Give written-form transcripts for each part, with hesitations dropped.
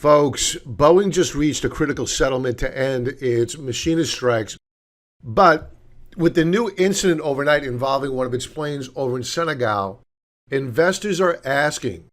Folks, Boeing just reached a critical settlement to end its machinist strikes, but with the new incident overnight involving one of its planes over in Senegal, investors are asking,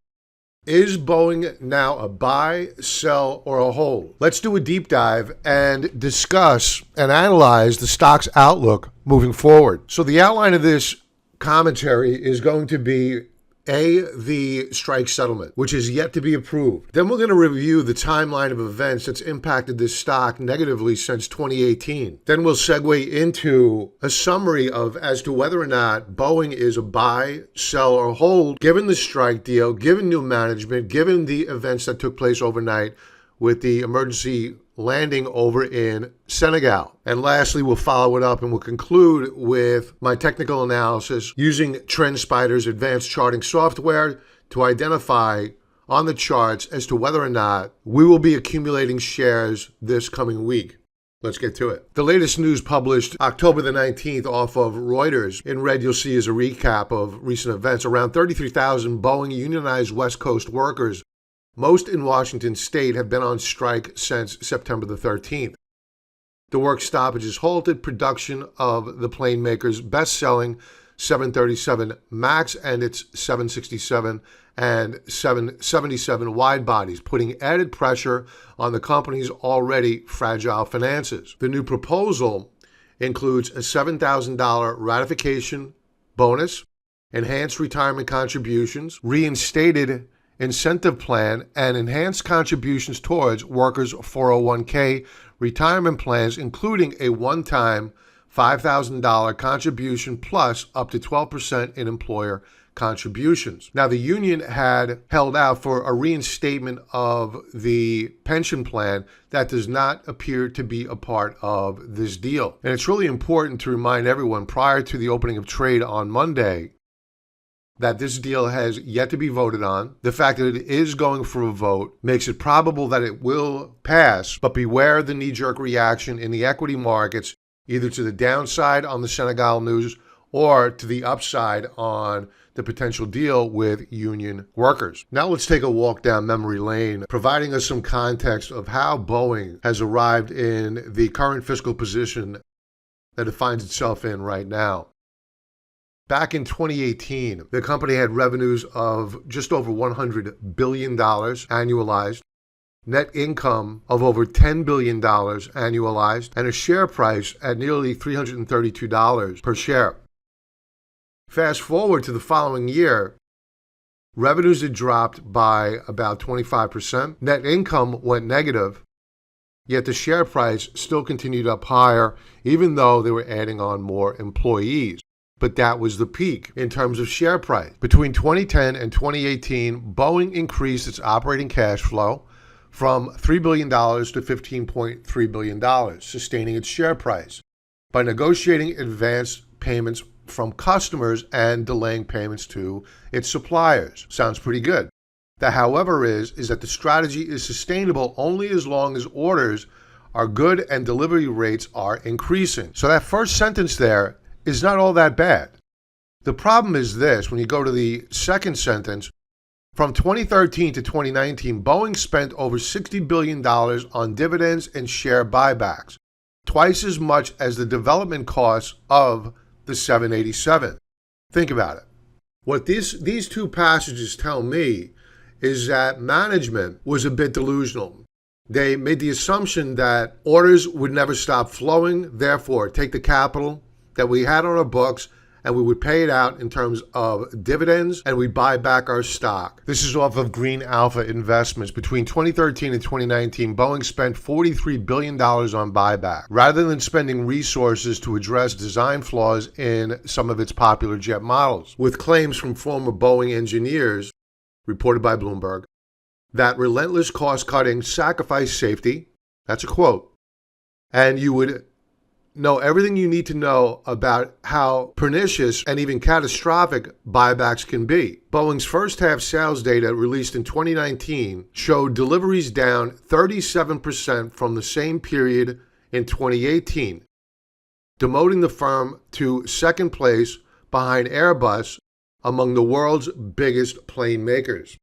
is Boeing now a buy, sell, or a hold? Let's do a deep dive and discuss and analyze the stock's outlook moving forward. So the outline of this commentary is going to be the strike settlement, which is yet to be approved. Then we're going to review the timeline of events that's impacted this stock negatively since 2018. Then we'll segue into a summary of as to whether or not Boeing is a buy, sell, or hold, given the strike deal, given new management, given the events that took place overnight with the emergency landing over in Senegal. And lastly, we'll follow it up and we'll conclude with my technical analysis using TrendSpider's advanced charting software to identify on the charts as to whether or not we will be accumulating shares this coming week. Let's get to it. The latest news published October the 19th off of Reuters. In red, you'll see is a recap of recent events. Around 33,000 Boeing unionized West Coast workers, most in Washington state, have been on strike since September the 13th. The work stoppages halted production of the plane maker's best-selling 737 MAX and its 767 and 777 wide bodies, putting added pressure on the company's already fragile finances. The new proposal includes a $7,000 ratification bonus, enhanced retirement contributions, reinstated incentive plan, and enhanced contributions towards workers' 401k retirement plans, including a one-time $5,000 contribution plus up to 12% in employer contributions. Now, the union had held out for a reinstatement of the pension plan. That does not appear to be a part of this deal. And it's really important to remind everyone prior to the opening of trade on Monday that this deal has yet to be voted on. The fact that it is going for a vote makes it probable that it will pass, but beware the knee-jerk reaction in the equity markets, either to the downside on the Senegal news or to the upside on the potential deal with union workers. Now let's take a walk down memory lane, providing us some context of how Boeing has arrived in the current fiscal position that it finds itself in right now. Back in 2018, the company had revenues of just over $100 billion annualized, net income of over $10 billion annualized, and a share price at nearly $332 per share. Fast forward to the following year, revenues had dropped by about 25%, net income went negative, yet the share price still continued up higher, even though they were adding on more employees. But that was the peak in terms of share price. Between 2010 and 2018, Boeing increased its operating cash flow from $3 billion to $15.3 billion, sustaining its share price by negotiating advance payments from customers and delaying payments to its suppliers. Sounds pretty good. The however is that the strategy is sustainable only as long as orders are good and delivery rates are increasing. So that first sentence there is not all that bad. The problem is this: when you go to the second sentence, from 2013 to 2019, Boeing spent over $60 billion on dividends and share buybacks, twice as much as the development costs of the 787. Think about it. What these two passages tell me is that management was a bit delusional. They made the assumption that orders would never stop flowing, therefore take the capital that we had on our books and we would pay it out in terms of dividends and we'd buy back our stock. This is off of Green Alpha Investments. Between 2013 and 2019, Boeing spent $43 billion on buyback, rather than spending resources to address design flaws in some of its popular jet models, with claims from former Boeing engineers, reported by Bloomberg, that relentless cost-cutting sacrificed safety. That's a quote. And you would know everything you need to know about how pernicious and even catastrophic buybacks can be. Boeing's first half sales data released in 2019 showed deliveries down 37% from the same period in 2018, demoting the firm to second place behind Airbus among the world's biggest plane makers.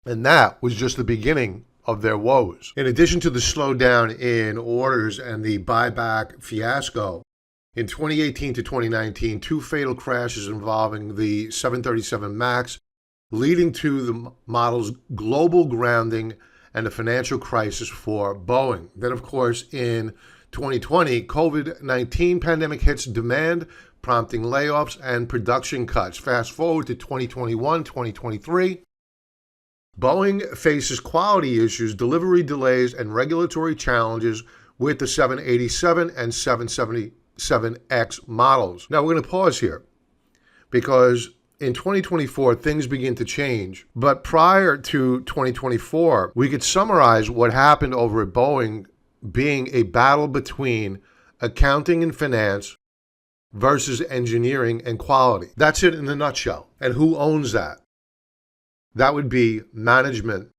And that was just the beginning of their woes. In addition to the slowdown in orders and the buyback fiasco, in 2018 to 2019, two fatal crashes involving the 737 MAX, leading to the model's global grounding and a financial crisis for Boeing. Then, of course, in 2020, COVID-19 pandemic hits demand, prompting layoffs and production cuts. Fast forward to 2021, 2023. Boeing faces quality issues, delivery delays, and regulatory challenges with the 787 and 777X models. Now, we're going to pause here because in 2024, things begin to change. But prior to 2024, we could summarize what happened over at Boeing being a battle between accounting and finance versus engineering and quality. That's it in a nutshell. And who owns that? That would be management,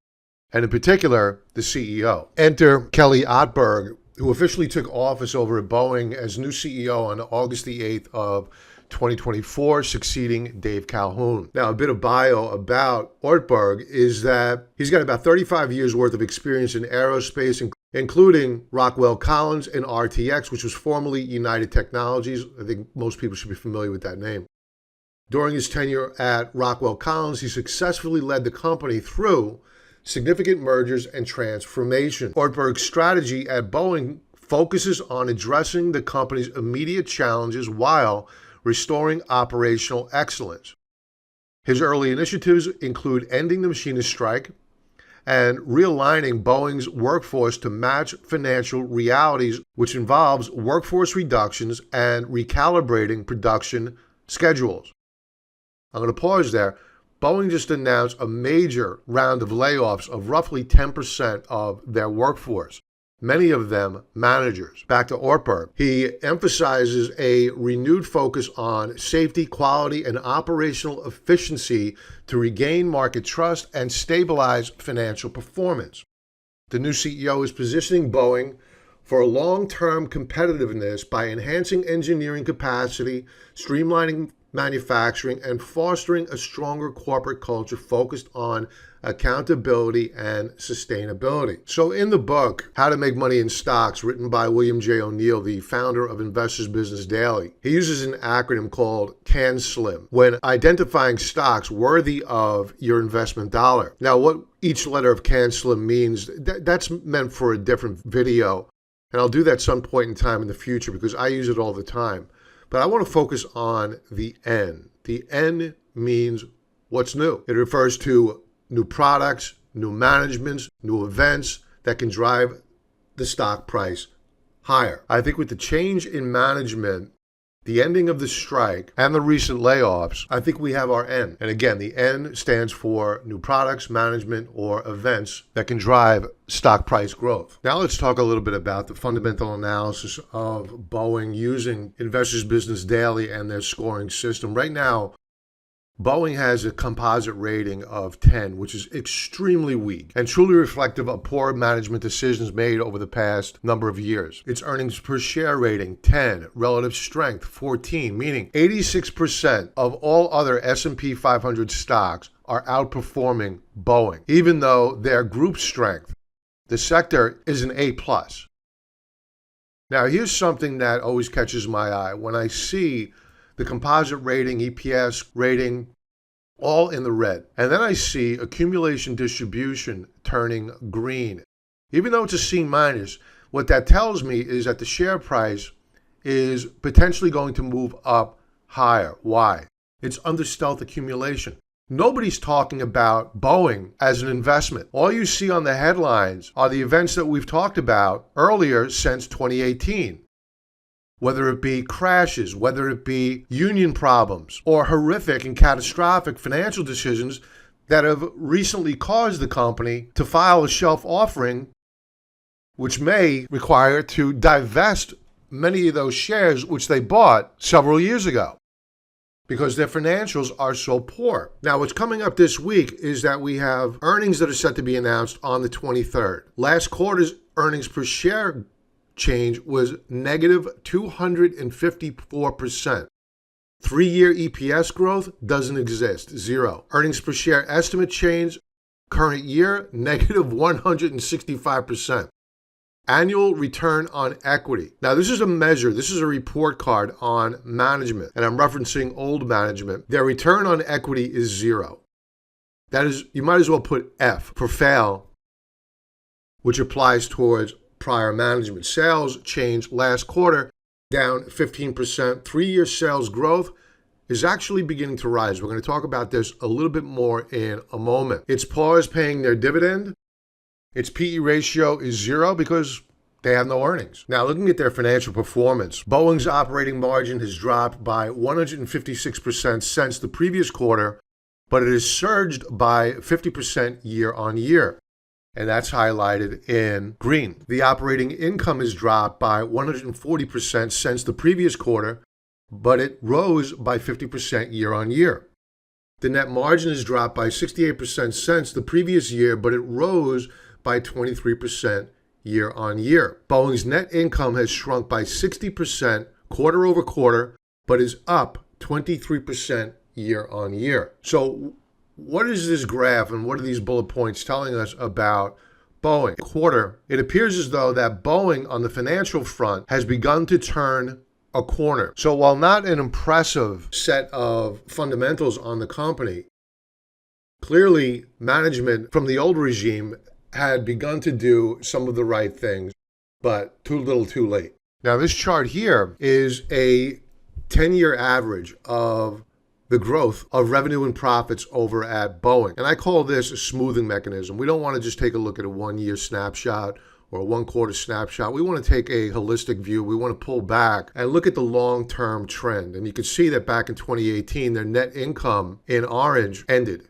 and in particular, the CEO. Enter Kelly Ottberg, who officially took office over at Boeing as new CEO on August the 8th of 2024, succeeding Dave Calhoun. Now, a bit of bio about Ortberg is that he's got about 35 years worth of experience in aerospace, including Rockwell Collins and RTX, which was formerly United Technologies. I think most people should be familiar with that name. During his tenure at Rockwell Collins, he successfully led the company through significant mergers and transformation. Ortberg's strategy at Boeing focuses on addressing the company's immediate challenges while restoring operational excellence. His early initiatives include ending the machinist strike and realigning Boeing's workforce to match financial realities, which involves workforce reductions and recalibrating production schedules. I'm going to pause there. Boeing just announced a major round of layoffs of roughly 10% of their workforce, many of them managers. Back to Ortberg. He emphasizes a renewed focus on safety, quality, and operational efficiency to regain market trust and stabilize financial performance. The new CEO is positioning Boeing for long-term competitiveness by enhancing engineering capacity, streamlining manufacturing, and fostering a stronger corporate culture focused on accountability and sustainability. So in the book, How to Make Money in Stocks, written by William J. O'Neill, the founder of Investors Business Daily, he uses an acronym called CAN-SLIM when identifying stocks worthy of your investment dollar. Now, what each letter of CAN-SLIM means, that's meant for a different video, and I'll do that some point in time in the future because I use it all the time. But I want to focus on the N. The N means what's new. It refers to new products, new managements, new events that can drive the stock price higher. I think with the change in management, the ending of the strike, and the recent layoffs, I think we have our N. And again, the N stands for new products, management, or events that can drive stock price growth. Now let's talk a little bit about the fundamental analysis of Boeing using Investors Business Daily and their scoring system. Right now, Boeing has a composite rating of 10, which is extremely weak and truly reflective of poor management decisions made over the past number of years. Its earnings per share rating, 10, relative strength, 14, meaning 86% of all other S&P 500 stocks are outperforming Boeing, even though their group strength, the sector, is an A+. Now, here's something that always catches my eye. When I see the composite rating, EPS rating, all in the red. And then I see accumulation distribution turning green. Even though it's a C minus, what that tells me is that the share price is potentially going to move up higher. Why? It's under stealth accumulation. Nobody's talking about Boeing as an investment. All you see on the headlines are the events that we've talked about earlier since 2018. Whether it be crashes, whether it be union problems, or horrific and catastrophic financial decisions that have recently caused the company to file a shelf offering, which may require it to divest many of those shares which they bought several years ago because their financials are so poor. Now, what's coming up this week is that we have earnings that are set to be announced on the 23rd. Last quarter's earnings per share change was negative 254%. 3-year EPS growth doesn't exist, 0. Earnings per share estimate change Current year, negative 165%. Annual return on equity. Now, this is a measure, this is a report card on management, and I'm referencing old management. Their return on equity is 0. That is, you might as well put F for fail, which applies towards prior management. Sales change last quarter, down 15%. 3-year sales growth is actually beginning to rise. We're going to talk about this a little bit more in a moment. Its paused paying their dividend. Its PE ratio is 0 because they have no earnings. Now, looking at their financial performance, Boeing's operating margin has dropped by 156% since the previous quarter, but it has surged by 50% year on year. And that's highlighted in green. The operating income has dropped by 140% since the previous quarter, but it rose by 50% year on year. The net margin has dropped by 68% since the previous year, but it rose by 23% year on year. Boeing's net income has shrunk by 60% quarter over quarter, but is up 23% year on year. So what is this graph and what are these bullet points telling us about Boeing? Quarter, it appears as though that Boeing on the financial front has begun to turn a corner. So while not an impressive set of fundamentals on the company, clearly management from the old regime had begun to do some of the right things, but too little too late. Now this chart here is a 10-year average of the growth of revenue and profits over at Boeing. And I call this a smoothing mechanism. We don't want to just take a look at a 1-year snapshot or a 1-quarter snapshot. We want to take a holistic view. We want to pull back and look at the long-term trend. And you can see that back in 2018, their net income in orange ended.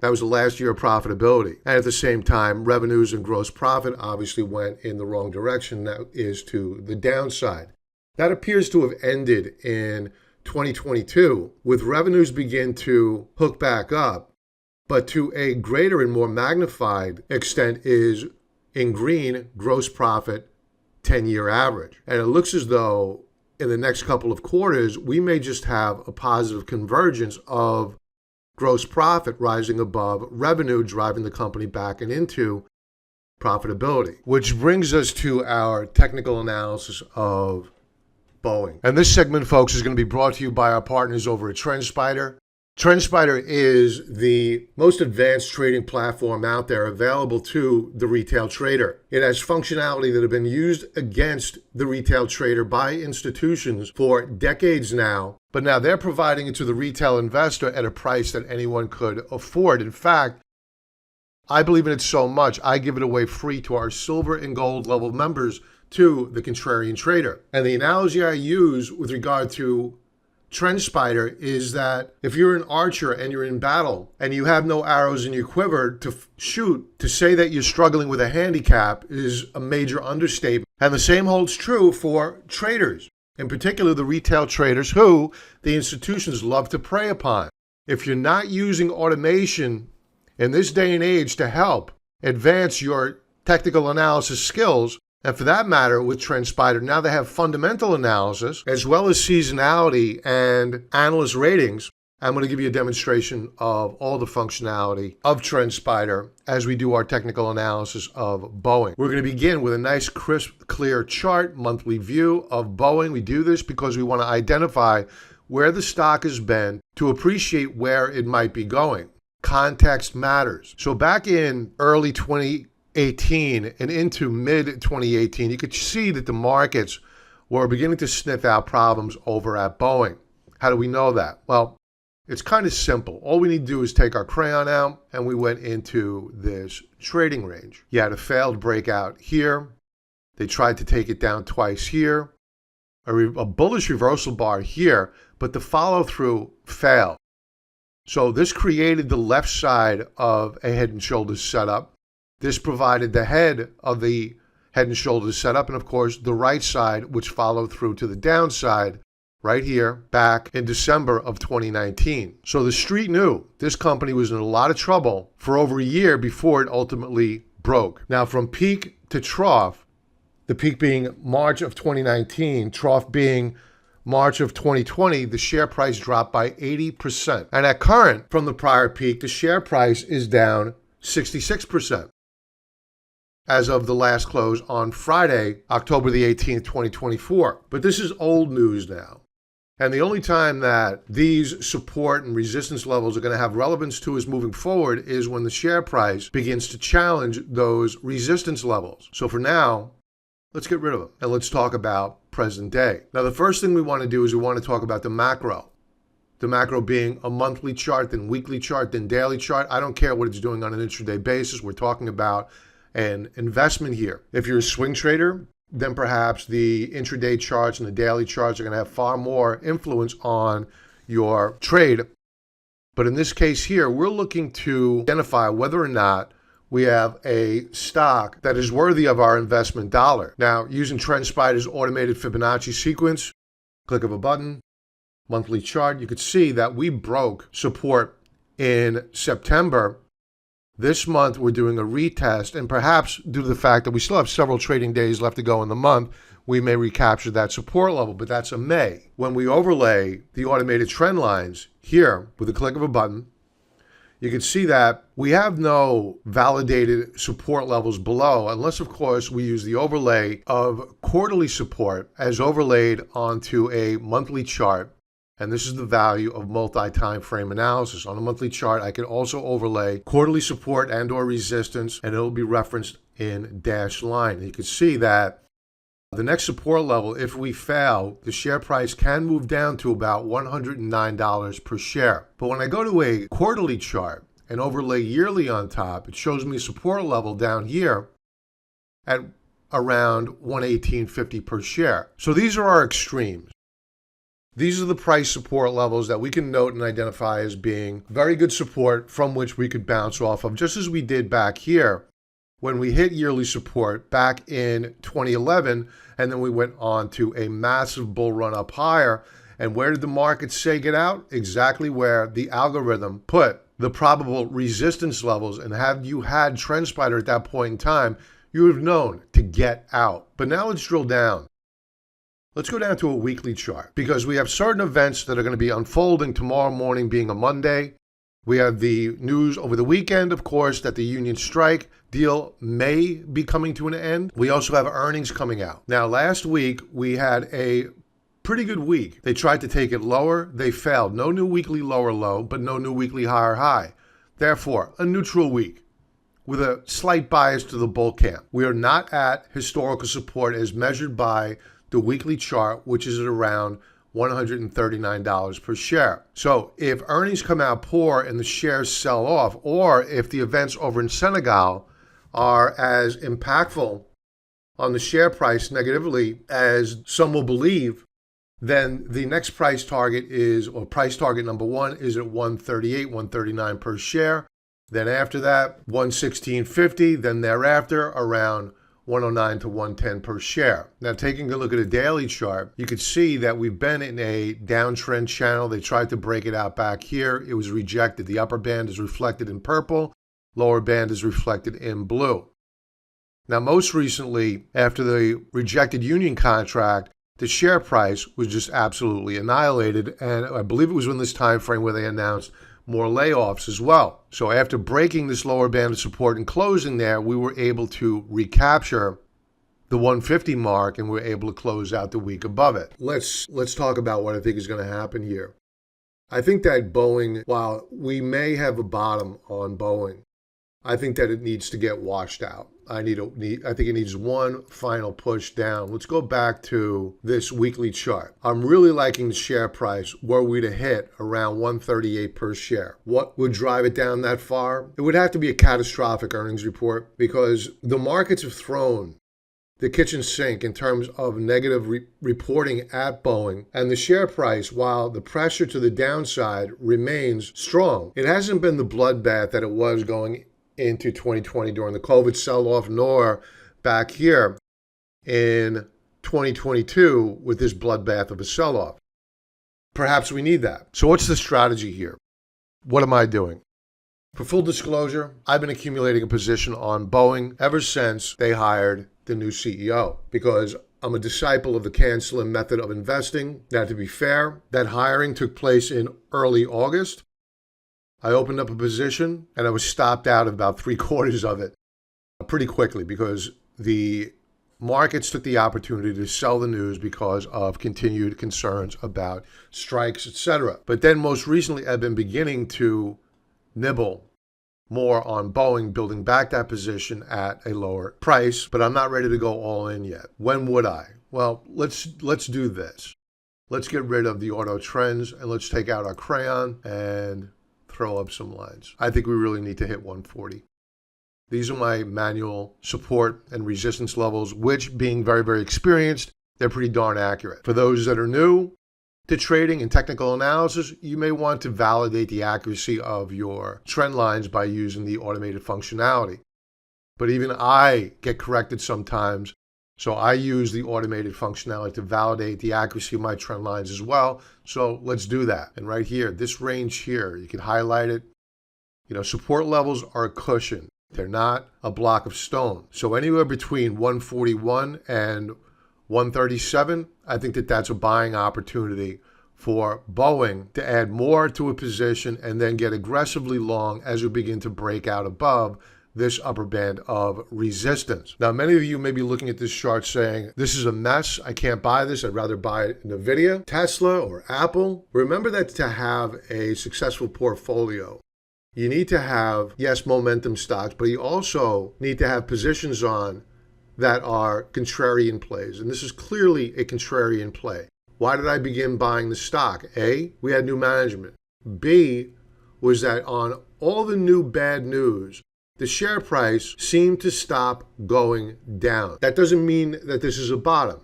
That was the last year of profitability. And at the same time, revenues and gross profit obviously went in the wrong direction. That is to the downside. That appears to have ended in 2022, with revenues begin to hook back up, but to a greater and more magnified extent is in green, gross profit 10-year average. And it looks as though in the next couple of quarters, we may just have a positive convergence of gross profit rising above revenue, driving the company back and into profitability. Which brings us to our technical analysis of Boeing. And this segment, folks, is going to be brought to you by our partners over at TrendSpider. TrendSpider is the most advanced trading platform out there available to the retail trader. It has functionality that have been used against the retail trader by institutions for decades now, but now they're providing it to the retail investor at a price that anyone could afford. In fact, I believe in it so much, I give it away free to our silver and gold level members to the Contrarian trader. And the analogy I use with regard to TrendSpider is that if you're an archer and you're in battle and you have no arrows in your quiver to shoot, to say that you're struggling with a handicap is a major understatement. And the same holds true for traders, in particular the retail traders who the institutions love to prey upon. If you're not using automation in this day and age to help advance your technical analysis skills, and for that matter, with TrendSpider, now they have fundamental analysis as well as seasonality and analyst ratings. I'm going to give you a demonstration of all the functionality of TrendSpider as we do our technical analysis of Boeing. We're going to begin with a nice, crisp, clear chart, monthly view of Boeing. We do this because we want to identify where the stock has been to appreciate where it might be going. Context matters. So back in early 2018 and into mid-2018, you could see that the markets were beginning to sniff out problems over at Boeing. How do we know that? Well, it's kind of simple. All we need to do is take our crayon out, and we went into this trading range. You had a failed breakout here. They tried to take it down twice here. A bullish reversal bar here, but the follow-through failed. So this created the left side of a head and shoulders setup. This provided the head of the head and shoulders setup, and of course the right side, which followed through to the downside right here back in December of 2019. So the street knew this company was in a lot of trouble for over a year before it ultimately broke. Now from peak to trough, the peak being March of 2019, trough being March of 2020, the share price dropped by 80%. And at current, from the prior peak, the share price is down 66% as of the last close on Friday, October the 18th, 2024. But this is old news now. And the only time that these support and resistance levels are going to have relevance to us moving forward is when the share price begins to challenge those resistance levels. So for now, let's get rid of them and let's talk about present day. Now, the first thing we want to do is we want to talk about the macro. The macro being a monthly chart, then weekly chart, then daily chart. I don't care what it's doing on an intraday basis. We're talking about an investment here. If you're a swing trader, then perhaps the intraday charts and the daily charts are going to have far more influence on your trade. But in this case here, we're looking to identify whether or not we have a stock that is worthy of our investment dollar. Now, using TrendSpider's automated Fibonacci sequence, click of a button, monthly chart, you could see that we broke support in September. This month, we're doing a retest, and perhaps due to the fact that we still have several trading days left to go in the month, we may recapture that support level, but that's a May. When we overlay the automated trend lines here with a click of a button, you can see that we have no validated support levels below, unless, of course, we use the overlay of quarterly support as overlaid onto a monthly chart. And this is the value of multi-time frame analysis. On a monthly chart, I can also overlay quarterly support and or resistance, and it'll be referenced in dashed line. And you can see that the next support level, if we fail, the share price can move down to about $109 per share. But when I go to a quarterly chart and overlay yearly on top, it shows me a support level down here at around $118.50 per share. So these are our extremes. These are the price support levels that we can note and identify as being very good support from which we could bounce off of, just as we did back here when we hit yearly support back in 2011, and then we went on to a massive bull run up higher. And where did the market say get out? Exactly where the algorithm put the probable resistance levels. And had you had TrendSpider at that point in time, you would have known to get out. But now let's drill down. Let's go down to a weekly chart because we have certain events that are going to be unfolding tomorrow morning being a Monday. We have the news over the weekend, of course, that the union strike deal may be coming to an end. We also have earnings coming out. Now, last week, we had a pretty good week. They tried to take it lower. They failed. No new weekly lower low, but no new weekly higher high. Therefore, a neutral week with a slight bias to the bull camp. We are not at historical support as measured by the weekly chart, which is at around $139 per share. So if earnings come out poor and the shares sell off, or if the events over in Senegal are as impactful on the share price negatively as some will believe, then the next price target is, or price target number one is at 138, 139 per share. Then after that, 116.50, then thereafter around 109 to 110 per share. Now, taking a look at a daily chart, you could see that we've been in a downtrend channel. They tried to break it out back here. It was rejected. The upper band is reflected in purple. Lower band is reflected in blue. Now, most recently, after the rejected union contract, the share price was just absolutely annihilated. And I believe it was in this time frame where they announced more layoffs as well. So after breaking this lower band of support and closing there, we were able to recapture the 150 mark and we're able to close out the week above it. Let's talk about what I think is going to happen here. I think that Boeing, while we may have a bottom on Boeing, I think that it needs to get washed out. I think it needs one final push down. Let's go back to this weekly chart. I'm really liking the share price were we to hit around 138 per share. What would drive it down that far? It would have to be a catastrophic earnings report because the markets have thrown the kitchen sink in terms of negative reporting at Boeing, and the share price, while the pressure to the downside remains strong, it hasn't been the bloodbath that it was going into 2020 during the COVID sell-off, nor back here in 2022 with this bloodbath of a sell-off. Perhaps we need that. So what's the strategy here? What am I doing? For full disclosure, I've been accumulating a position on Boeing ever since they hired the new CEO because I'm a disciple of the can slim method of investing. Now, to be fair, that hiring took place in early August. I opened up a position and I was stopped out of about 3/4 of it pretty quickly because the markets took the opportunity to sell the news because of continued concerns about strikes, etc. But then most recently, I've been beginning to nibble more on Boeing, building back that position at a lower price, but I'm not ready to go all in yet. When would I? Well, let's do this. Let's get rid of the auto trends and let's take out our crayon and throw up some lines. I think we really need to hit 140. These are my manual support and resistance levels, which, being very, very experienced, they're pretty darn accurate. For those that are new to trading and technical analysis, you may want to validate the accuracy of your trend lines by using the automated functionality. But even I get corrected sometimes, so I use the automated functionality to validate the accuracy of my trend lines as well. So let's do that. And right here, this range here, you can highlight it. Support levels are a cushion. They're not a block of stone. So anywhere between 141 and 137, I think that's a buying opportunity for Boeing to add more to a position and then get aggressively long as we begin to break out above this upper band of resistance. Now, many of you may be looking at this chart saying, this is a mess. I can't buy this. I'd rather buy it in NVIDIA, Tesla, or Apple. Remember that to have a successful portfolio, you need to have, yes, momentum stocks, but you also need to have positions on that are contrarian plays. And this is clearly a contrarian play. Why did I begin buying the stock? A, we had new management. B, was that on all the new bad news, the share price seemed to stop going down. That doesn't mean that this is a bottom.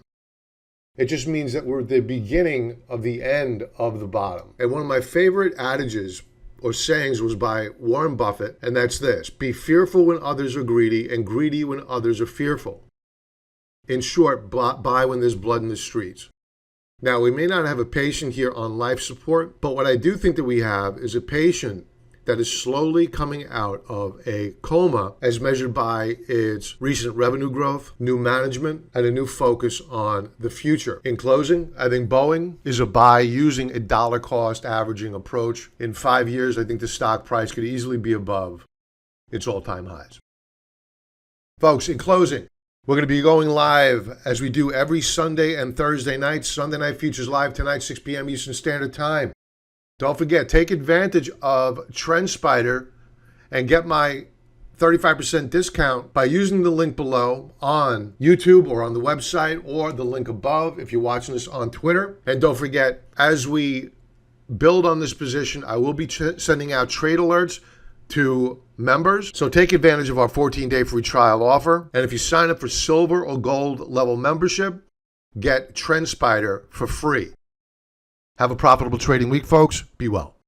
It just means that we're at the beginning of the end of the bottom. And one of my favorite adages or sayings was by Warren Buffett, and that's this: be fearful when others are greedy and greedy when others are fearful. In short, buy when there's blood in the streets. Now, we may not have a patient here on life support, but what I do think that we have is a patient that is slowly coming out of a coma as measured by its recent revenue growth, new management, and a new focus on the future. In closing, I think Boeing is a buy using a dollar cost averaging approach. In 5 years, I think the stock price could easily be above its all-time highs. Folks, in closing, we're going to be going live as we do every Sunday and Thursday night. Sunday Night Futures live tonight, 6 p.m. Eastern Standard Time. Don't forget, take advantage of TrendSpider and get my 35% discount by using the link below on YouTube or on the website, or the link above if you're watching this on Twitter. And don't forget, as we build on this position, I will be sending out trade alerts to members. So take advantage of our 14-day free trial offer. And if you sign up for silver or gold level membership, get TrendSpider for free. Have a profitable trading week, folks. Be well.